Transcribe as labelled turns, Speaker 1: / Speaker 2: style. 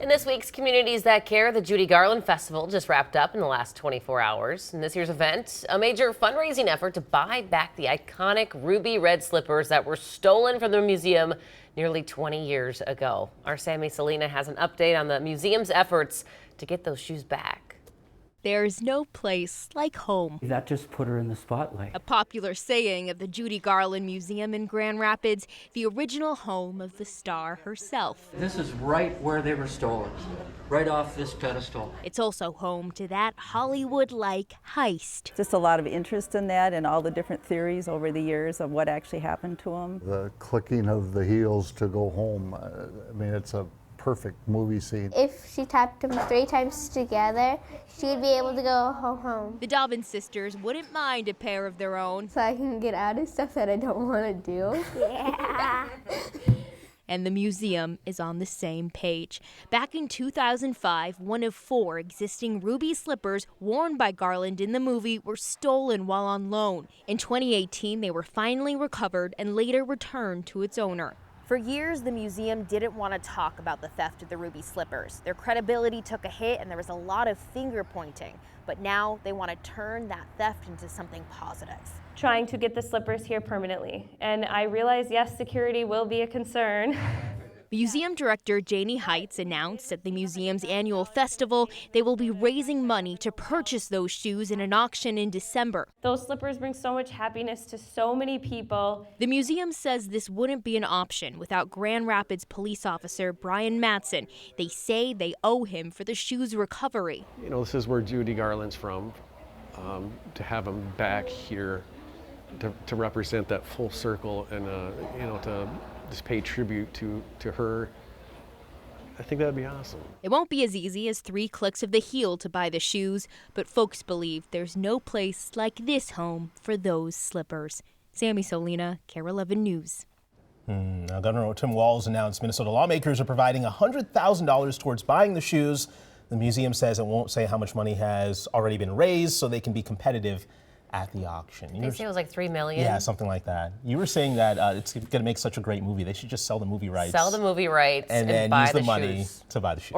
Speaker 1: In this week's Communities That Care, the Judy Garland Festival just wrapped up in the last 24 hours. In this year's event, a major fundraising effort to buy back the iconic ruby red slippers that were stolen from the museum nearly 20 years ago. Our Sammy Salina has an update on the museum's efforts to get those shoes back.
Speaker 2: There's no place like home.
Speaker 3: That just put her in the spotlight.
Speaker 2: A popular saying of the Judy Garland Museum in Grand Rapids, the original home of the star herself.
Speaker 3: This is right where they were stolen, right off this pedestal.
Speaker 2: It's also home to that Hollywood-like heist.
Speaker 4: Just a lot of interest in that and all the different theories over the years of what actually happened to them.
Speaker 5: The clicking of the heels to go home, I mean, it's a perfect movie scene.
Speaker 6: If she tapped them 3 times together, she'd be able to go home.
Speaker 2: The Dobbin sisters wouldn't mind a pair of their own.
Speaker 6: So I can get out of stuff that I don't want to do. Yeah.
Speaker 2: And the museum is on the same page. Back in 2005, one of 4 existing ruby slippers worn by Garland in the movie were stolen while on loan. In 2018, they were finally recovered and later returned to its owner. For years, the museum didn't want to talk about the theft of the ruby slippers. Their credibility took a hit and there was a lot of finger pointing. But now they want to turn that theft into something positive.
Speaker 7: Trying to get the slippers here permanently. And I realize, yes, security will be a concern.
Speaker 2: Museum director Janie Heights announced at the museum's annual festival they will be raising money to purchase those shoes in an auction in December.
Speaker 7: Those slippers bring so much happiness to so many people.
Speaker 2: The museum says this wouldn't be an option without Grand Rapids police officer Brian Matson. They say they owe him for the shoes' recovery.
Speaker 8: You know, this is where Judy Garland's from. To have them back here to represent that full circle and, you know, to just pay tribute to her, I think that'd be awesome.
Speaker 2: It won't be as easy as 3 clicks of the heel to buy the shoes, but folks believe there's no place like this home for those slippers. Sammy Salina, KARE 11 News.
Speaker 9: Now, Governor Tim Walz announced Minnesota lawmakers are providing $100,000 towards buying the shoes. The museum says it won't say how much money has already been raised so they can be competitive at the auction.
Speaker 1: They say it was like $3 million.
Speaker 9: Yeah, something like that. You were saying that it's going to make such a great movie. They should just sell the movie rights.
Speaker 1: Sell the movie rights
Speaker 9: and then
Speaker 1: buy
Speaker 9: use the money
Speaker 1: shoes.
Speaker 9: to buy the shoes.